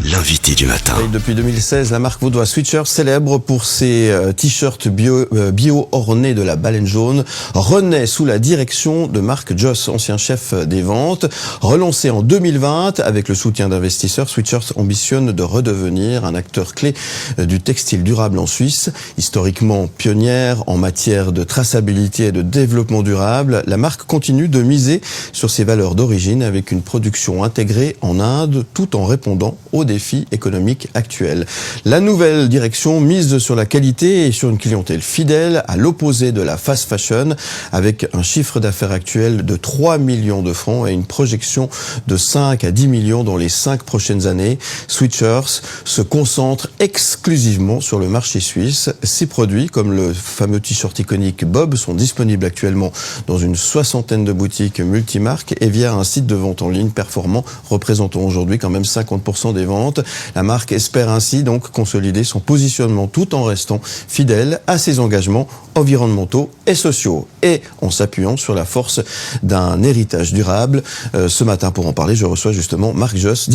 L'invité du matin. Et depuis 2016, la marque vaudoise Sweatshirts, célèbre pour ses t-shirts bio ornés de la baleine jaune, renaît sous la direction de Marc Joss, ancien chef des ventes. Relancé en 2020 avec le soutien d'investisseurs, Sweatshirts ambitionne de redevenir un acteur clé du textile durable en Suisse. Historiquement pionnière en matière de traçabilité et de développement durable, la marque continue de miser sur ses valeurs d'origine avec une production intégrée en Inde tout en répondant aux défis économiques actuels. La nouvelle direction mise sur la qualité et sur une clientèle fidèle à l'opposé de la fast fashion avec un chiffre d'affaires actuel de 3 millions de francs et une projection de 5 à 10 millions dans les 5 prochaines années. Sweatshirts se concentre exclusivement sur le marché suisse. Ces produits, comme le fameux t-shirt iconique Bob, sont disponibles actuellement dans une 60aine de boutiques multimarques et via un site de vente en ligne performant, représentant aujourd'hui quand même 50% des ventes. La marque espère ainsi donc consolider son positionnement tout en restant fidèle à ses engagements environnementaux et sociaux et en s'appuyant sur la force d'un héritage durable. Ce matin, pour en parler, je reçois justement Marc Joss,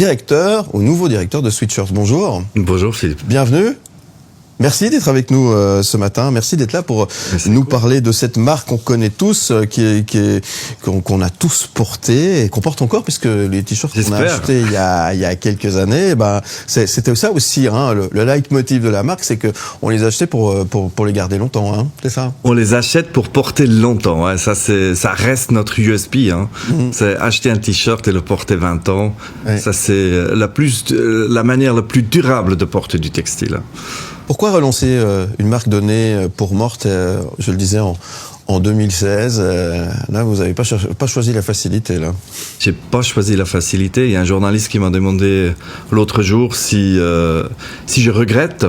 nouveau directeur de Sweatshirts. Bonjour. Bonjour Philippe. Bienvenue. Merci d'être avec nous ce matin. Merci d'être là pour nous parler de cette marque qu'on connaît tous, qu'on a tous porté et qu'on porte encore, puisque les t-shirts qu'on a achetés il y a quelques années, c'était ça aussi, hein, le leitmotiv de la marque, c'est que on les achetait pour les garder longtemps, hein, c'est ça. On les achète pour porter longtemps, hein. Ça reste notre USP, hein. C'est acheter un t-shirt et le porter 20 ans. Ouais. Ça c'est la manière la plus durable de porter du textile. Pourquoi relancer une marque donnée pour morte, je le disais, en 2016 Là, vous n'avez pas choisi la facilité, là. J'ai pas choisi la facilité. Il y a un journaliste qui m'a demandé l'autre jour si je regrette.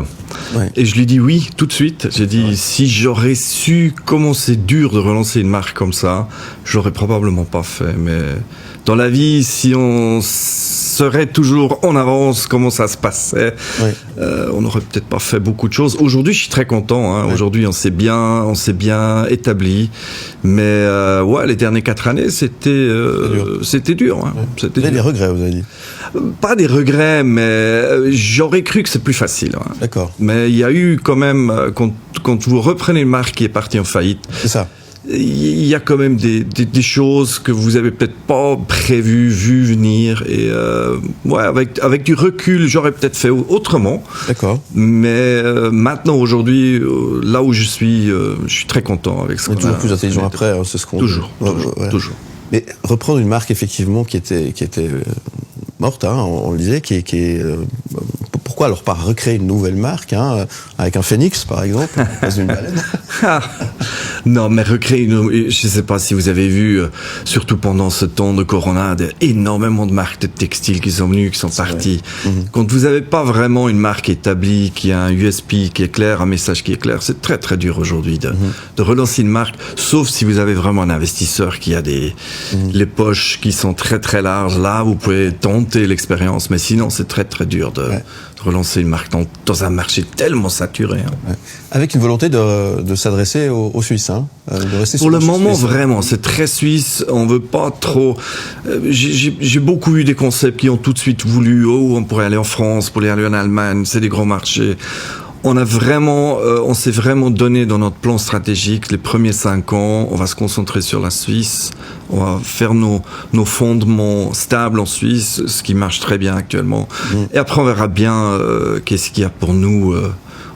Ouais. Et je lui dis oui, tout de suite. J'ai dit, si j'aurais su comment c'est dur de relancer une marque comme ça, j'aurais probablement pas fait. Mais dans la vie, si on serait toujours en avance comment ça se passait, ouais. On n'aurait peut-être pas fait beaucoup de choses. Aujourd'hui, je suis très content, hein. Ouais. Aujourd'hui, on s'est bien établi. Mais les dernières 4 années, c'était dur. Hein. Ouais. Vous avez des regrets, vous avez dit? Pas des regrets, mais j'aurais cru que c'est plus facile. Hein. D'accord. Mais il y a eu quand même, quand vous reprenez une marque qui est partie en faillite, c'est ça. Il y a quand même des choses que vous avez peut-être pas vu venir et avec du recul j'aurais peut-être fait autrement. D'accord. Mais maintenant aujourd'hui là où je suis très content avec ce qu'on a. Toujours plus intelligent après, hein, c'est ce qu'on toujours. Mais reprendre une marque effectivement qui était morte, hein, on le disait, qui est pourquoi alors pas recréer une nouvelle marque, hein, avec un phénix par exemple, pas une baleine. Non, mais recréer je sais pas si vous avez vu, surtout pendant ce temps de Corona, énormément de marques de textiles qui sont venues, qui sont parties. Quand vous avez pas vraiment une marque établie, qui a un USP qui est clair, un message qui est clair, c'est très très dur aujourd'hui de relancer une marque, sauf si vous avez vraiment un investisseur qui a les poches qui sont très très larges. Là, vous pouvez tenter l'expérience, mais sinon c'est très très dur de relancer une marque dans un marché tellement saturé. Hein. Ouais. Avec une volonté de s'adresser aux Suisses, hein, de rester pour le moment suisse. Vraiment, c'est très suisse. On veut pas trop. J'ai beaucoup eu des concepts qui ont tout de suite voulu. On pourrait aller en France, pour aller en Allemagne. C'est des gros marchés. On s'est vraiment donné dans notre plan stratégique les premiers 5 ans. On va se concentrer sur la Suisse. On va faire nos fondements stables en Suisse, ce qui marche très bien actuellement. Et après, on verra bien qu'est-ce qu'il y a pour nous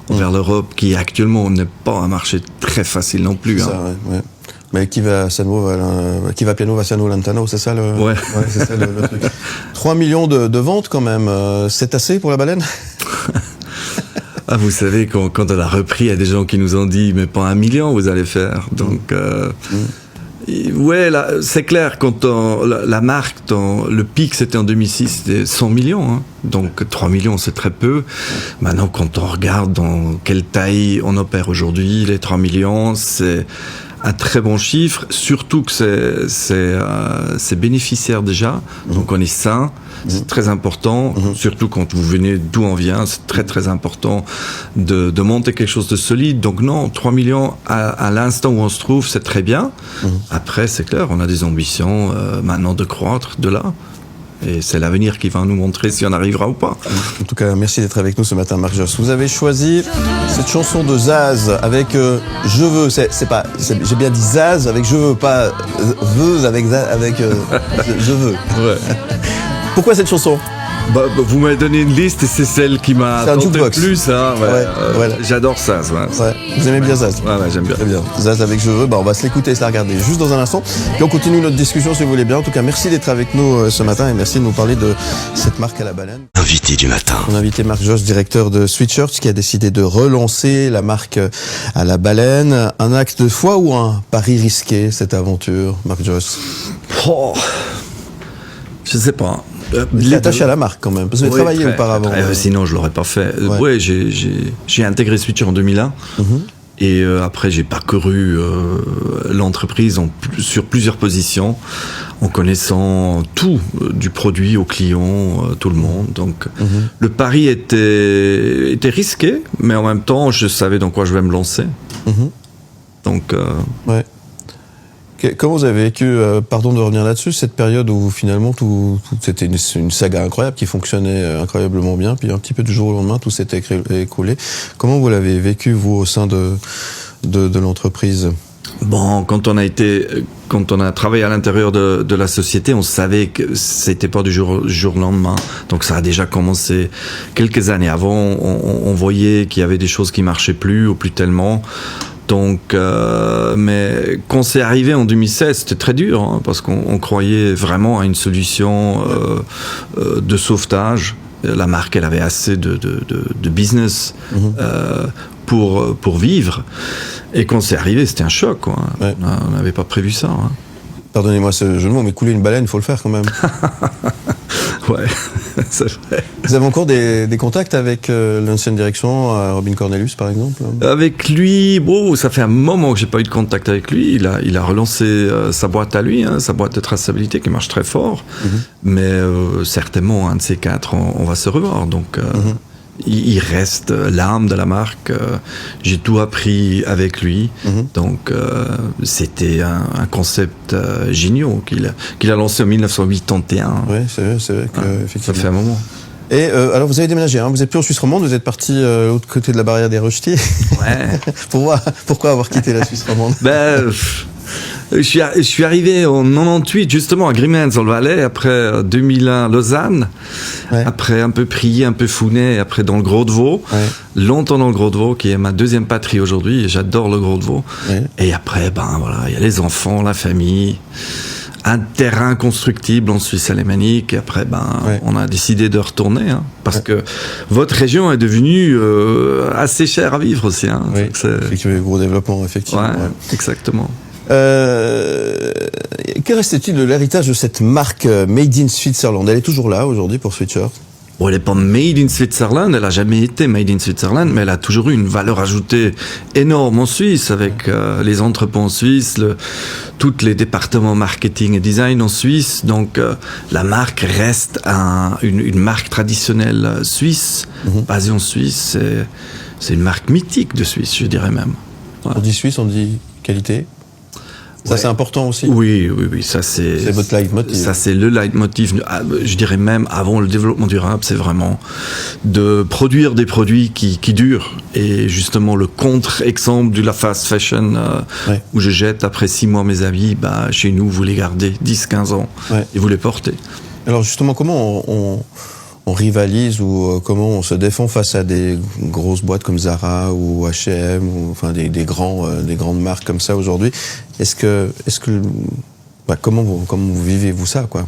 vers l'Europe, qui actuellement n'est pas un marché très facile non plus. C'est ça, ouais. Mais qui va piano va sano lantano, c'est ça le. Ouais. C'est ça le truc. 3 millions de ventes quand même. C'est assez pour la baleine? Ah, vous savez, quand on a repris, il y a des gens qui nous ont dit, mais pas 1 million vous allez faire. Donc, ouais, là, c'est clair, quand la marque, le pic c'était en 2006, c'était 100 millions. Hein. Donc 3 millions, c'est très peu. Maintenant, quand on regarde dans quelle taille on opère aujourd'hui, les 3 millions, c'est un très bon chiffre, surtout que c'est bénéficiaire déjà, donc on est sain, c'est très important, surtout quand vous venez d'où on vient, c'est très très important de monter quelque chose de solide. Donc non, 3 millions à l'instant où on se trouve, c'est très bien. Après, c'est clair, on a des ambitions maintenant de croître de là. Et c'est l'avenir qui va nous montrer si on arrivera ou pas. En tout cas, merci d'être avec nous ce matin, Marc Josse. Vous avez choisi cette chanson de Zaz avec Je veux. J'ai bien dit Zaz avec Je veux, pas veux avec Je veux. Ouais. Pourquoi cette chanson? Vous m'avez donné une liste et c'est celle qui m'a tenté le plus. Hein, ouais. Voilà. J'adore ça. Ouais. Vous aimez bien Zaz? Ouais, j'aime bien. Très bien. Zaz avec Je veux, on va se l'écouter et se la regarder juste dans un instant. Puis on continue notre discussion si vous voulez bien. En tout cas, merci d'être avec nous ce matin et merci de nous parler de cette marque à la baleine. Invité du matin. On a invité Marc Josse, directeur de Sweatshirts, qui a décidé de relancer la marque à la baleine. Un acte de foi ou un pari risqué, cette aventure, Marc Josse? Je sais pas. Vous êtes attaché à la marque quand même, parce que vous avez travaillé auparavant. Sinon, je l'aurais pas fait. Ouais, j'ai intégré Sweatshirts en 2001. Et après, j'ai parcouru l'entreprise sur plusieurs positions, en connaissant tout, du produit au client, tout le monde. Donc, le pari était risqué, mais en même temps, je savais dans quoi je vais me lancer. Donc, ouais. Comment vous avez vécu, pardon de revenir là-dessus, cette période où finalement c'était une saga incroyable qui fonctionnait incroyablement bien, puis un petit peu du jour au lendemain tout s'était écoulé. Comment vous l'avez vécu vous au sein de l'entreprise? Bon, quand on a travaillé à l'intérieur de la société, on savait que c'était pas du jour au lendemain. Donc ça a déjà commencé quelques années avant. On voyait qu'il y avait des choses qui marchaient plus ou plus tellement. Donc, mais quand c'est arrivé en 2016, c'était très dur, hein, parce qu'on croyait vraiment à une solution de sauvetage. La marque, elle avait assez de business pour vivre. Et quand c'est arrivé, c'était un choc, quoi. Ouais. On n'avait pas prévu ça. Hein. Pardonnez-moi ce jeu de mots, mais couler une baleine, il faut le faire quand même. Ouais, c'est vrai. Vous avez encore des contacts avec l'ancienne direction, Robin Cornelius par exemple? Avec lui, ça fait un moment que j'ai pas eu de contact avec lui. Il a relancé sa boîte à lui, hein, sa boîte de traçabilité qui marche très fort. Mais certainement, un de ces quatre, on va se revoir. Donc, il reste l'âme de la marque. J'ai tout appris avec lui. Donc, c'était un concept génial qu'il a lancé en 1981. Oui, c'est vrai qu'effectivement. Ça fait un moment. Et alors, vous avez déménagé, hein, vous n'êtes plus en Suisse romande, vous êtes parti de l'autre côté de la barrière des Rochetiers. Ouais. Pourquoi avoir quitté la Suisse romande? Je suis arrivé en 98 justement à Grimens-en-Valais, après 2001 Lausanne, après un peu Prié, un peu Founet, après dans le Gros-de-Vaud, longtemps dans le Gros-de-Vaud qui est ma deuxième patrie aujourd'hui, et j'adore le Gros-de-Vaud. Et après, il y a les enfants, la famille, un terrain constructible en Suisse alémanique, et après on a décidé de retourner, hein, parce que votre région est devenue assez chère à vivre aussi. Hein, effectivement, gros développement, effectivement. Exactement. Que reste-t-il de l'héritage de cette marque Made in Switzerland? Elle est toujours là aujourd'hui pour Sweatshirts? Elle n'est pas made in Switzerland, elle n'a jamais été made in Switzerland, mais elle a toujours eu une valeur ajoutée énorme en Suisse, avec les entrepôts en Suisse, tous les départements marketing et design en Suisse. Donc la marque reste une marque traditionnelle suisse, basée en Suisse. C'est une marque mythique de Suisse, je dirais même. Ouais. On dit Suisse, on dit qualité. Ça, c'est important aussi. Oui, ça c'est votre leitmotiv. Ça c'est le leitmotiv. Je dirais même avant le développement durable, c'est vraiment de produire des produits qui durent. Et justement le contre-exemple de la fast fashion où je jette après 6 mois mes habits, chez nous vous les gardez 10-15 ans et vous les portez. Alors justement, comment on rivalise ou comment on se défend face à des grosses boîtes comme Zara ou H&M ou enfin des grandes marques comme ça aujourd'hui? Comment vous vivez-vous ça, quoi?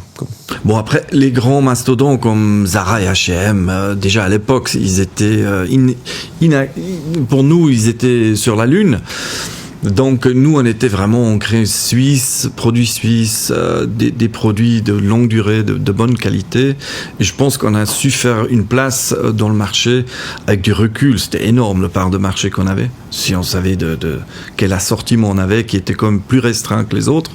Bon, après, les grands mastodons comme Zara et H&M, déjà à l'époque, ils étaient pour nous, ils étaient sur la Lune. Donc nous, on était vraiment ancrés suisse, produits suisses, des produits de longue durée, de bonne qualité. Et je pense qu'on a su faire une place dans le marché avec du recul. C'était énorme le part de marché qu'on avait. Si on savait de quel assortiment on avait, qui était quand même plus restreint que les autres.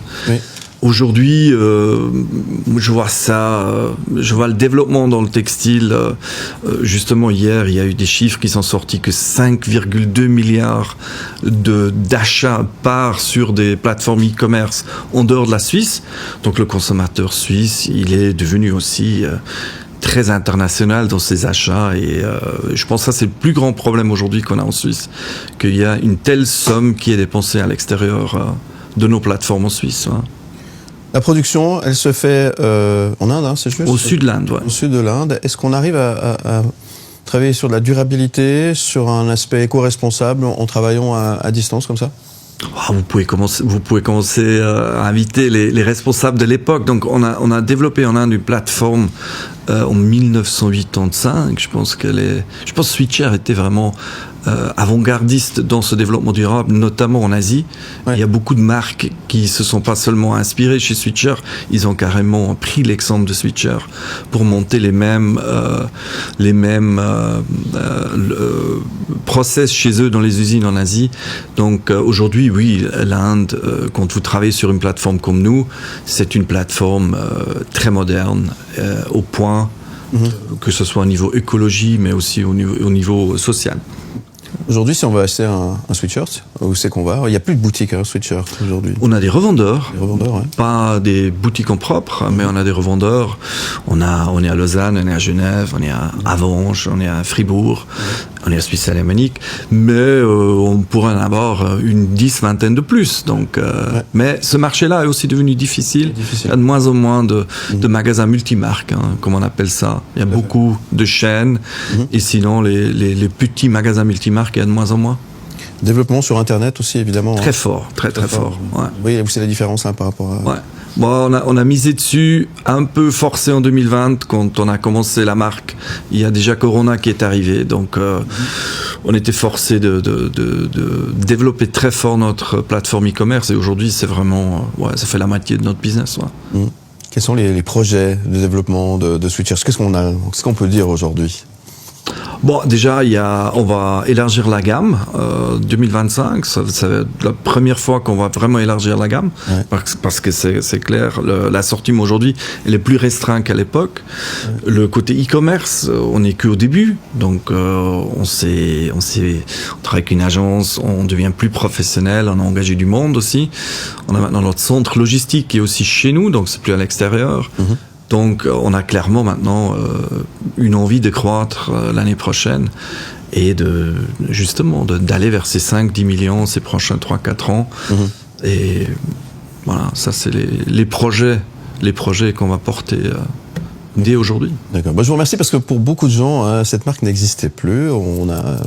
Aujourd'hui, je vois ça, je vois le développement dans le textile. Justement, hier, il y a eu des chiffres qui sont sortis que 5,2 milliards d'achats partent sur des plateformes e-commerce en dehors de la Suisse. Donc le consommateur suisse, il est devenu aussi très international dans ses achats et je pense que ça c'est le plus grand problème aujourd'hui qu'on a en Suisse, qu'il y a une telle somme qui est dépensée à l'extérieur de nos plateformes en Suisse. Hein. La production, elle se fait en Inde, hein, c'est juste? Au sud de l'Inde, ouais. Au sud de l'Inde. Est-ce qu'on arrive à travailler sur de la durabilité, sur un aspect éco-responsable en travaillant à distance comme ça? Vous pouvez commencer à inviter les responsables de l'époque. Donc on a développé en Inde une plateforme en 1985. Je pense que Switcher était vraiment avant-gardiste dans ce développement durable, notamment en Asie. Ouais. Il y a beaucoup de marques qui se sont pas seulement inspirées chez Switcher, ils ont carrément pris l'exemple de Switcher pour monter les mêmes process chez eux dans les usines en Asie. Donc aujourd'hui, oui, l'Inde, quand vous travaillez sur une plateforme comme nous, c'est une plateforme très moderne, au point, que ce soit au niveau écologie, mais aussi au niveau social. Aujourd'hui, si on veut acheter un sweatshirt, où c'est qu'on va? Il n'y a plus de boutique sweatshirt aujourd'hui. On a des revendeurs, ouais. Pas des boutiques en propre, mais on a des revendeurs. On est à Lausanne, on est à Genève, on est à Avanches, on est à Fribourg, on est à Suisse alémanique, mais on pourrait en avoir une vingtaine de plus. Donc, mais ce marché-là est aussi devenu difficile. Il y a de moins en moins de magasins multimarques, hein, comme on appelle ça. Il y a beaucoup de chaînes, et sinon les petits magasins multimarques, il y a de moins en moins. Développement sur Internet aussi, évidemment. Très fort, très fort. Ouais. Oui, c'est la différence par rapport à... Ouais. Bon, on a misé dessus, un peu forcé en 2020, quand on a commencé la marque. Il y a déjà Corona qui est arrivé, donc on était forcé de développer très fort notre plateforme e-commerce, et aujourd'hui, c'est vraiment, ça fait la moitié de notre business. Ouais. Quels sont les projets de développement de Switcher? Qu'est-ce qu'on peut dire aujourd'hui? Bon, déjà, on va élargir la gamme. 2025, ça va être la première fois qu'on va vraiment élargir la gamme, parce que c'est clair, l'assortiment aujourd'hui, elle est plus restreinte qu'à l'époque. Le côté e-commerce, on n'est qu'au début, donc on travaille avec une agence, on devient plus professionnel, on a engagé du monde aussi. On a maintenant notre centre logistique qui est aussi chez nous, donc c'est plus à l'extérieur. Donc, on a clairement maintenant une envie de croître l'année prochaine et d'aller vers ces 5-10 millions ces prochains 3-4 ans. Et voilà, ça, c'est les projets qu'on va porter dès aujourd'hui. D'accord. Je vous remercie parce que pour beaucoup de gens, cette marque n'existait plus. On a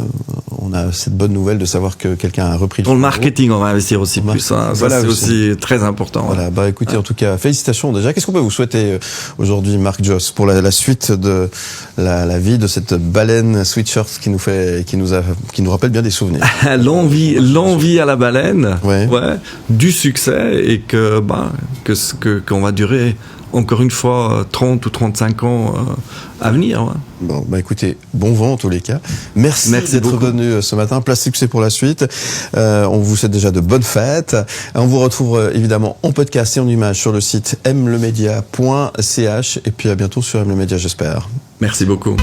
cette bonne nouvelle de savoir que quelqu'un a repris le Dans le marketing, on va investir aussi plus. Ça, c'est aussi très important. Voilà. Écoutez, en tout cas, félicitations déjà. Qu'est-ce qu'on peut vous souhaiter aujourd'hui, Marc Josse, pour la suite de la vie de cette baleine sweatshirt qui nous rappelle bien des souvenirs? L'envie à la baleine, du succès, et qu'on va durer encore une fois 30 ou 35 ans à venir. Bon, écoutez, bon vent en tous les cas. Merci d'être venu ce matin. Plein succès pour la suite. On vous souhaite déjà de bonnes fêtes. On vous retrouve évidemment en podcast et en image sur le site mlemedia.ch, et puis à bientôt sur mlemedia, j'espère. Merci beaucoup.